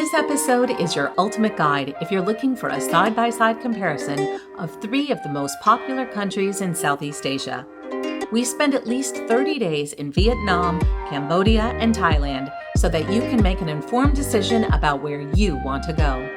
This episode is your ultimate guide if you're looking for a side-by-side comparison of 3 of the most popular countries in Southeast Asia. We spend at least 30 days in Vietnam, Cambodia, and Thailand so that you can make an informed decision about where you want to go.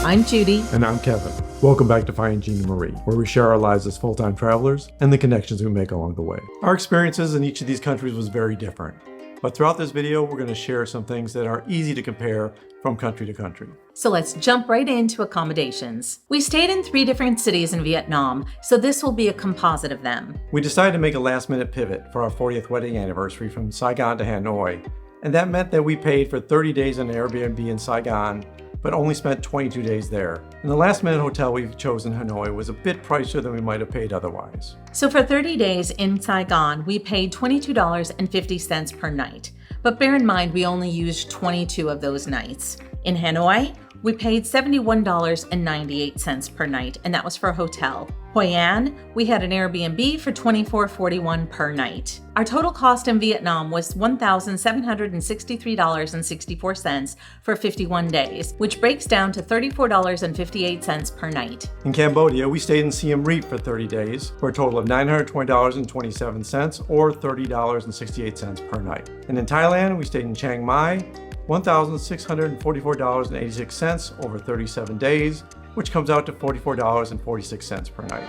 I'm Judy. And I'm Kevin. Welcome back to Finding Gina Marie, where we share our lives as full-time travelers and the connections we make along the way. Our experiences in each of these countries was very different, but throughout this video, we're going to share some things that are easy to compare from country to country. So let's jump right into accommodations. We stayed in 3 different cities in Vietnam, so this will be a composite of them. We decided to make a last-minute pivot for our 40th wedding anniversary from Saigon to Hanoi, and that meant that we paid for 30 days in an Airbnb in Saigon, but only spent 22 days there. And the last-minute hotel we've chosen in Hanoi was a bit pricier than we might have paid otherwise. So for 30 days in Saigon, we paid $22.50 per night. But bear in mind, we only used 22 of those nights. In Hanoi, we paid $71.98 per night, and that was for a hotel. Hoi An, we had an Airbnb for $24.41 per night. Our total cost in Vietnam was $1,763.64 for 51 days, which breaks down to $34.58 per night. In Cambodia, we stayed in Siem Reap for 30 days for a total of $920.27 or $30.68 per night. And in Thailand, we stayed in Chiang Mai, $1,644.86 over 37 days, which comes out to $44.46 per night.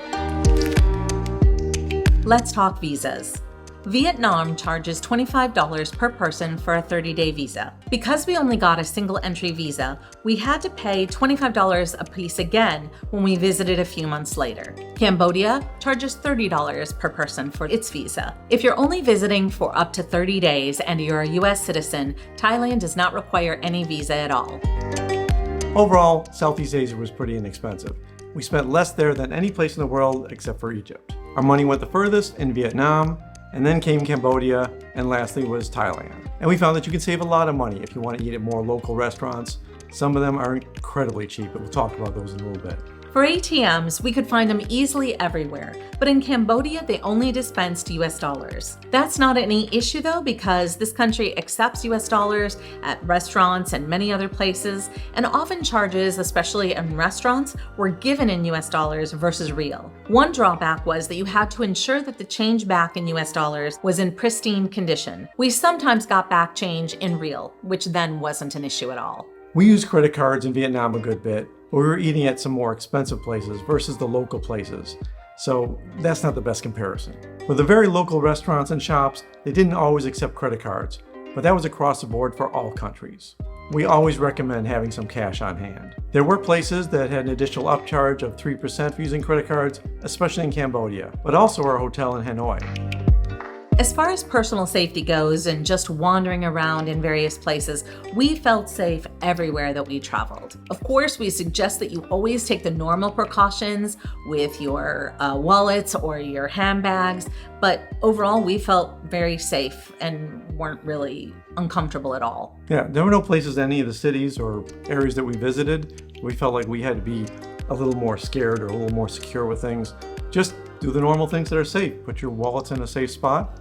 Let's talk visas. Vietnam charges $25 per person for a 30-day visa. Because we only got a single entry visa, we had to pay $25 a piece again when we visited a few months later. Cambodia charges $30 per person for its visa. If you're only visiting for up to 30 days and you're a US citizen, Thailand does not require any visa at all. Overall, Southeast Asia was pretty inexpensive. We spent less there than any place in the world except for Egypt. Our money went the furthest in Vietnam, and then came Cambodia, and lastly was Thailand. And we found that you can save a lot of money if you want to eat at more local restaurants. Some of them are incredibly cheap, and we'll talk about those in a little bit. For ATMs, we could find them easily everywhere, but in Cambodia, they only dispensed US dollars. That's not any issue though, because this country accepts US dollars at restaurants and many other places, and often charges, especially in restaurants, were given in US dollars versus real. One drawback was that you had to ensure that the change back in US dollars was in pristine condition. We sometimes got back change in real, which then wasn't an issue at all. We used credit cards in Vietnam a good bit, but we were eating at some more expensive places versus the local places, so that's not the best comparison. For the very local restaurants and shops, they didn't always accept credit cards, but that was across the board for all countries. We always recommend having some cash on hand. There were places that had an additional upcharge of 3% for using credit cards, especially in Cambodia, but also our hotel in Hanoi. As far as personal safety goes and just wandering around in various places, we felt safe everywhere that we traveled. Of course, we suggest that you always take the normal precautions with your wallets or your handbags, but overall we felt very safe and weren't really uncomfortable at all. Yeah, there were no places in any of the cities or areas that we visited we felt like we had to be a little more scared or a little more secure with things. Just do the normal things that are safe. Put your wallets in a safe spot.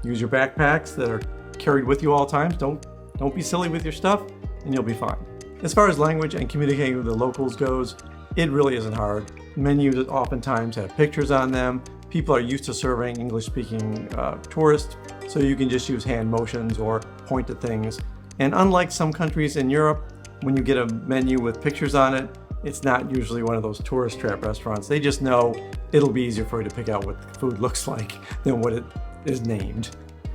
Use your backpacks that are carried with you all times. Don't be silly with your stuff, and you'll be fine. As far as language and communicating with the locals goes, it really isn't hard. Menus oftentimes have pictures on them. People are used to serving English-speaking tourists, so you can just use hand motions or point to things. And unlike some countries in Europe, when you get a menu with pictures on it, it's not usually one of those tourist trap restaurants. They just know it'll be easier for you to pick out what the food looks like than what it is named.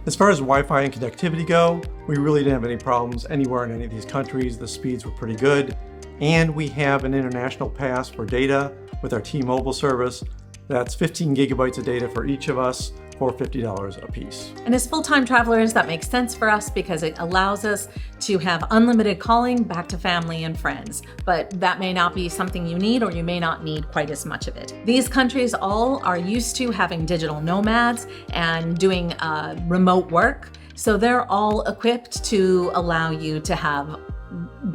As far as Wi-Fi and connectivity go, we really didn't have any problems anywhere in any of these countries. The speeds were pretty good, and we have an international pass for data with our T-Mobile service. That's 15 gigabytes of data for each of us for $50 a piece. And as full-time travelers, that makes sense for us because it allows us to have unlimited calling back to family and friends. But that may not be something you need, or you may not need quite as much of it. These countries all are used to having digital nomads and doing remote work. So they're all equipped to allow you to have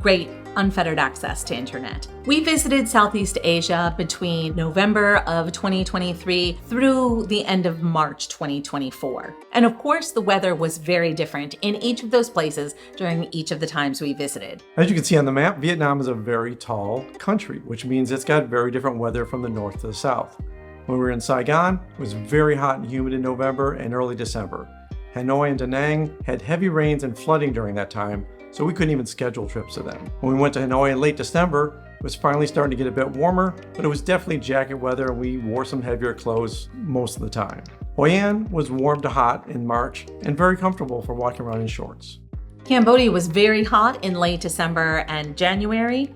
great unfettered access to internet. We visited Southeast Asia between November of 2023 through the end of March 2024. And of course, the weather was very different in each of those places during each of the times we visited. As you can see on the map, Vietnam is a very tall country, which means it's got very different weather from the north to the south. When we were in Saigon, it was very hot and humid in November and early December. Hanoi and Da Nang had heavy rains and flooding during that time, so we couldn't even schedule trips to them. When we went to Hanoi in late December, it was finally starting to get a bit warmer, but it was definitely jacket weather and we wore some heavier clothes most of the time. Hoi An was warm to hot in March and very comfortable for walking around in shorts. Cambodia was very hot in late December and January,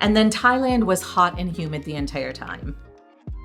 and then Thailand was hot and humid the entire time.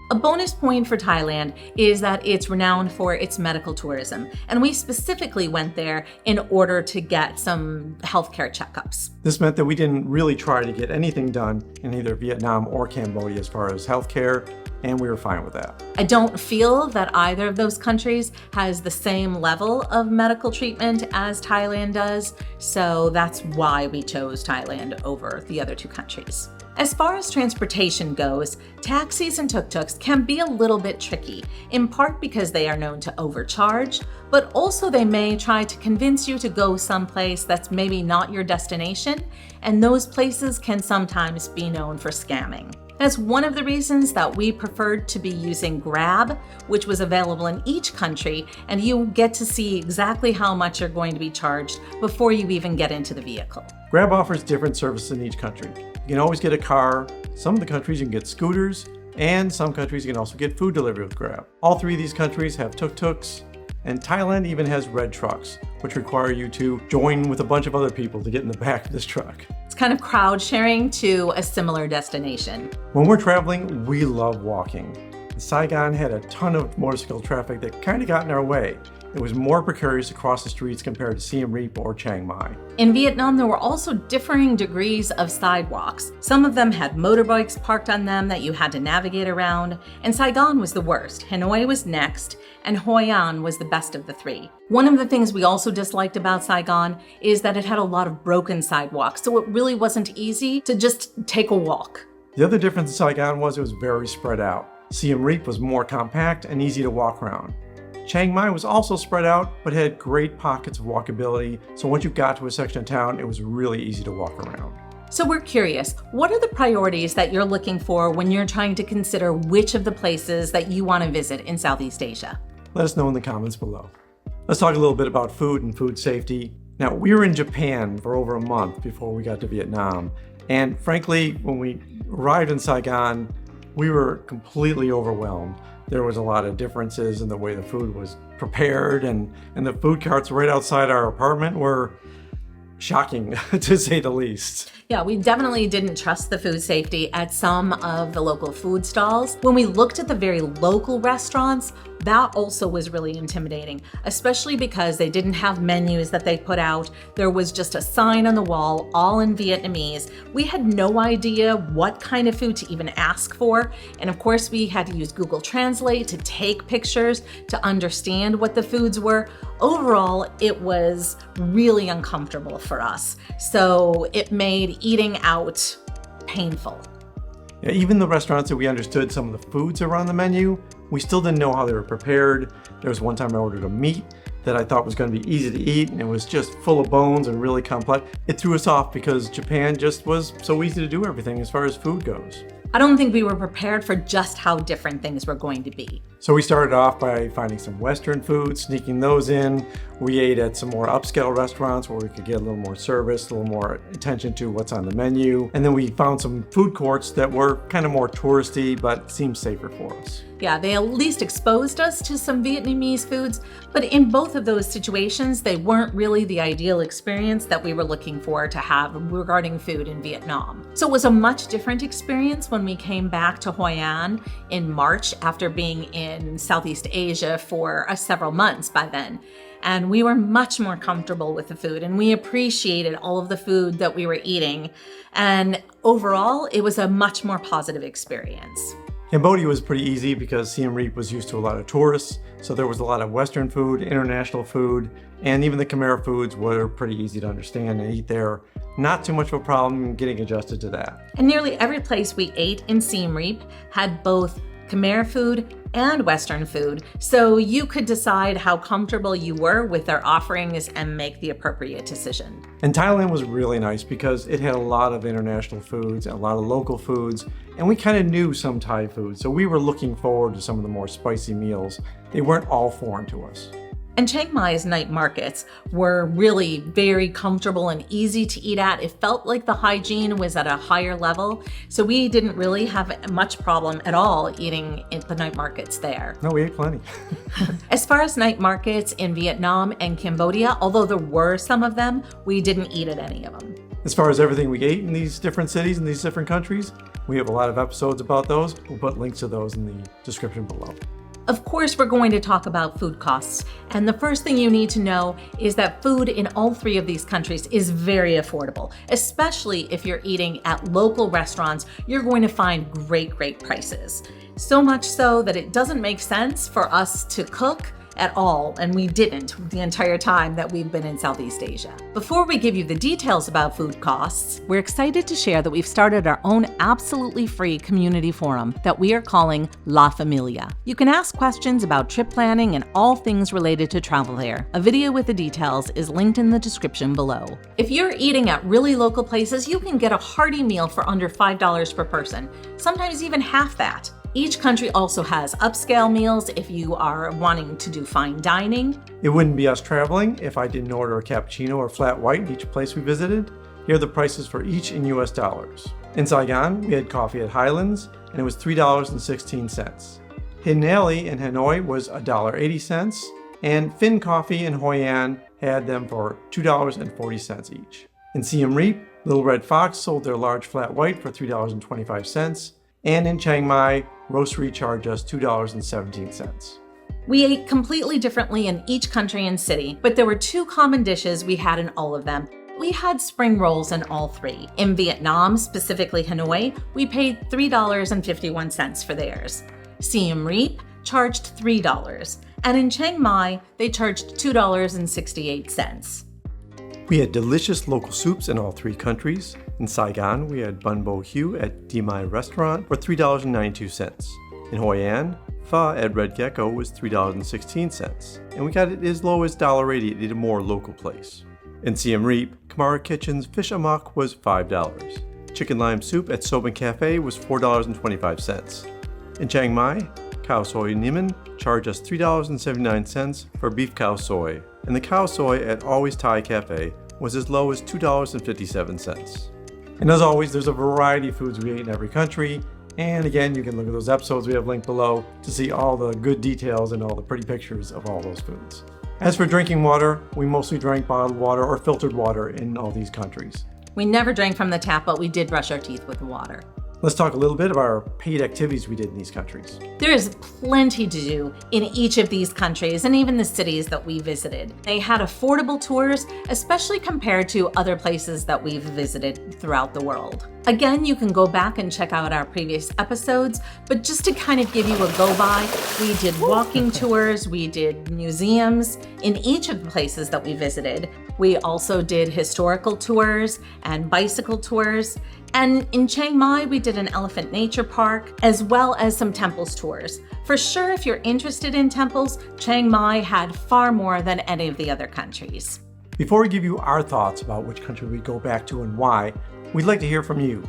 A bonus point for Thailand is that it's renowned for its medical tourism, and we specifically went there in order to get some healthcare checkups. This meant that we didn't really try to get anything done in either Vietnam or Cambodia as far as healthcare, and we were fine with that. I don't feel that either of those countries has the same level of medical treatment as Thailand does, so that's why we chose Thailand over the other two countries. As far as transportation goes, taxis and tuk-tuks can be a little bit tricky, in part because they are known to overcharge, but also they may try to convince you to go someplace that's maybe not your destination, and those places can sometimes be known for scamming. That's one of the reasons that we preferred to be using Grab, which was available in each country, and you get to see exactly how much you're going to be charged before you even get into the vehicle. Grab offers different services in each country. You can always get a car. Some of the countries you can get scooters, and some countries you can also get food delivery with Grab. All three of these countries have tuk-tuks, and Thailand even has red trucks, which require you to join with a bunch of other people to get in the back of this truck. It's kind of crowd sharing to a similar destination. When we're traveling, we love walking. Saigon had a ton of motorcycle traffic that kind of got in our way. It was more precarious to cross the streets compared to Siem Reap or Chiang Mai. In Vietnam, there were also differing degrees of sidewalks. Some of them had motorbikes parked on them that you had to navigate around, and Saigon was the worst. Hanoi was next, and Hoi An was the best of the three. One of the things we also disliked about Saigon is that it had a lot of broken sidewalks, so it really wasn't easy to just take a walk. The other difference in Saigon was it was very spread out. Siem Reap was more compact and easy to walk around. Chiang Mai was also spread out, but had great pockets of walkability, so once you got to a section of town, it was really easy to walk around. So we're curious, what are the priorities that you're looking for when you're trying to consider which of the places that you want to visit in Southeast Asia? Let us know in the comments below. Let's talk a little bit about food and food safety. Now, we were in Japan for over a month before we got to Vietnam, and frankly, when we arrived in Saigon, we were completely overwhelmed. There was a lot of differences in the way the food was prepared, and the food carts right outside our apartment were shocking, to say the least. Yeah, we definitely didn't trust the food safety at some of the local food stalls. When we looked at the very local restaurants, that also was really intimidating, especially because they didn't have menus that they put out. There was just a sign on the wall, all in Vietnamese. We had no idea what kind of food to even ask for. And of course, we had to use Google Translate to take pictures to understand what the foods were. Overall, it was really uncomfortable for us. So it made eating out painful. Yeah, even the restaurants that we understood some of the foods that were on the menu, we still didn't know how they were prepared. There was one time I ordered a meat that I thought was going to be easy to eat, and it was just full of bones and really complex. It threw us off because Japan just was so easy to do everything as far as food goes. I don't think we were prepared for just how different things were going to be. So we started off by finding some Western food, sneaking those in. We ate at some more upscale restaurants where we could get a little more service, a little more attention to what's on the menu. And then we found some food courts that were kind of more touristy, but seemed safer for us. Yeah, they at least exposed us to some Vietnamese foods, but in both of those situations, they weren't really the ideal experience that we were looking for to have regarding food in Vietnam. So it was a much different experience when we came back to Hoi An in March after being in Southeast Asia for several months by then. And we were much more comfortable with the food, and we appreciated all of the food that we were eating. And overall, it was a much more positive experience. Cambodia was pretty easy because Siem Reap was used to a lot of tourists, so there was a lot of Western food, international food, and even the Khmer foods were pretty easy to understand and eat there. not too much of a problem getting adjusted to that. And nearly every place we ate in Siem Reap had both Khmer food and Western food, so you could decide how comfortable you were with their offerings and make the appropriate decision. And Thailand was really nice because it had a lot of international foods, a lot of local foods, and we kind of knew some Thai food, so we were looking forward to some of the more spicy meals. They weren't all foreign to us. And Chiang Mai's night markets were really very comfortable and easy to eat at. It felt like the hygiene was at a higher level, so we didn't really have much problem at all eating at the night markets there. No, we ate plenty. As far as night markets in Vietnam and Cambodia, although there were some of them, we didn't eat at any of them. As far as everything we ate in these different cities, in these different countries, we have a lot of episodes about those. We'll put links to those in the description below. Of course, we're going to talk about food costs. And the first thing you need to know is that food in all three of these countries is very affordable, especially if you're eating at local restaurants. You're going to find great prices. So much so that it doesn't make sense for us to cook at all, and we didn't the entire time that we've been in Southeast Asia. Before we give you the details about food costs, we're excited to share that we've started our own absolutely free community forum that we are calling La Familia. You can ask questions about trip planning and all things related to travel here. A video with the details is linked in the description below. If you're eating at really local places, you can get a hearty meal for under $5 per person, sometimes even half that. Each country also has upscale meals if you are wanting to do fine dining. It wouldn't be us traveling if I didn't order a cappuccino or flat white in each place we visited. Here are the prices for each in US dollars. In Saigon, we had coffee at Highlands, and it was $3.16. Hidden Alley in Hanoi was $1.80, and Fin Coffee in Hoi An had them for $2.40 each. In Siem Reap, Little Red Fox sold their large flat white for $3.25, and in Chiang Mai, Roastery charged us $2.17. We ate completely differently in each country and city, but there were two common dishes we had in all of them. We had spring rolls in all three. In Vietnam, specifically Hanoi, we paid $3.51 for theirs. Siem Reap charged $3, and in Chiang Mai, they charged $2.68. We had delicious local soups in all three countries. In Saigon, we had bun bo hue at Di Mai restaurant for $3.92. In Hoi An, pho at Red Gecko was $3.16, and we got it as low as $1.80 at a more local place. In Siem Reap, Kamara Kitchen's fish amok was $5. Chicken lime soup at Soban Cafe was $4.25. In Chiang Mai, Khao Soi Niman charged us $3.79 for beef khao soi, and the khao soi at Always Thai Cafe was as low as $2.57. And as always, there's a variety of foods we ate in every country. And again, you can look at those episodes we have linked below to see all the good details and all the pretty pictures of all those foods. As for drinking water, we mostly drank bottled water or filtered water in all these countries. We never drank from the tap, but we did brush our teeth with water. Let's talk a little bit about our paid activities we did in these countries. There is plenty to do in each of these countries and even the cities that we visited. They had affordable tours, especially compared to other places that we've visited throughout the world. Again, you can go back and check out our previous episodes, but just to kind of give you a go-by, we did walking tours, we did museums in each of the places that we visited. We also did historical tours and bicycle tours. And in Chiang Mai, we did an elephant nature park, as well as some temples tours. For sure, if you're interested in temples, Chiang Mai had far more than any of the other countries. Before we give you our thoughts about which country we go back to and why, we'd like to hear from you.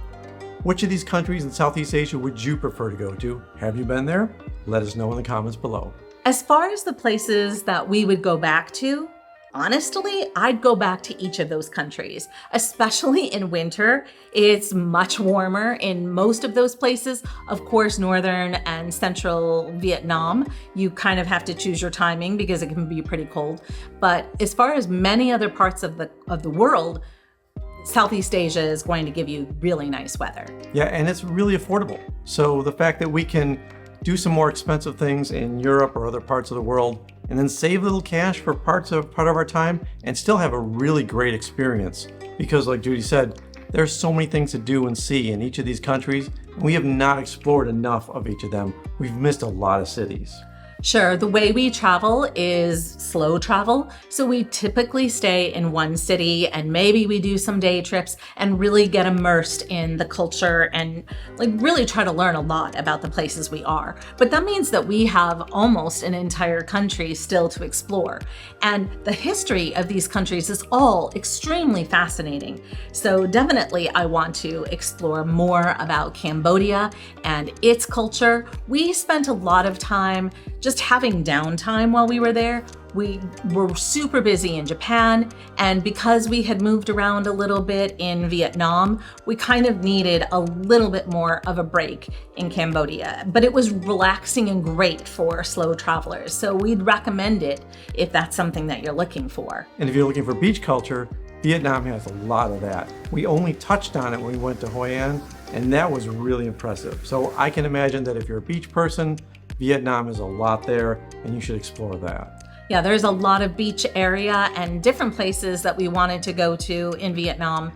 Which of these countries in Southeast Asia would you prefer to go to? Have you been there? Let us know in the comments below. As far as the places that we would go back to, honestly, I'd go back to each of those countries, especially in winter. It's much warmer in most of those places. Of course, northern and central Vietnam, you kind of have to choose your timing because it can be pretty cold. But as far as many other parts of the world, Southeast Asia is going to give you really nice weather. Yeah, and it's really affordable. So the fact that we can do some more expensive things in Europe or other parts of the world, and then save a little cash for part of our time and still have a really great experience. Because like Judy said, there's so many things to do and see in each of these countries, and we have not explored enough of each of them. We've missed a lot of cities. Sure, the way we travel is slow travel. So we typically stay in one city and maybe we do some day trips and really get immersed in the culture and really try to learn a lot about the places we are. But that means that we have almost an entire country still to explore. And the history of these countries is all extremely fascinating. So definitely I want to explore more about Cambodia and its culture. We spent a lot of time just having downtime while we were there. We were super busy in Japan, and because we had moved around a little bit in Vietnam, we kind of needed a little bit more of a break in Cambodia. But it was relaxing and great for slow travelers, so we'd recommend it if that's something that you're looking for. And if you're looking for beach culture, Vietnam has a lot of that. We only touched on it when we went to Hoi An, and that was really impressive. So I can imagine that if you're a beach person, Vietnam is a lot there, and you should explore that. Yeah, there's a lot of beach area and different places that we wanted to go to in Vietnam,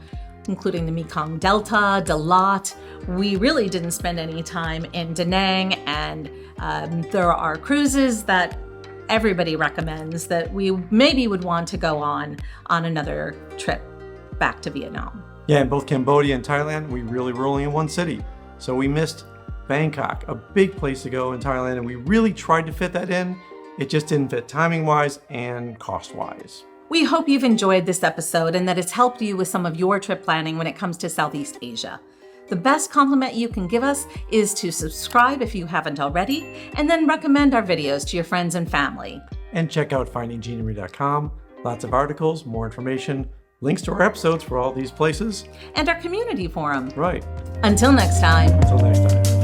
including the Mekong Delta, Dalat. We really didn't spend any time in Da Nang, and there are cruises that everybody recommends that we maybe would want to go on another trip back to Vietnam. Yeah, in both Cambodia and Thailand, we really were only in one city. So we missed Bangkok, a big place to go in Thailand, and we really tried to fit that in. It just didn't fit timing-wise and cost-wise. We hope you've enjoyed this episode and that it's helped you with some of your trip planning when it comes to Southeast Asia. The best compliment you can give us is to subscribe if you haven't already, and then recommend our videos to your friends and family. And check out findingginary.com. Lots of articles, more information, links to our episodes for all these places. And our community forum. Right. Until next time. Until next time.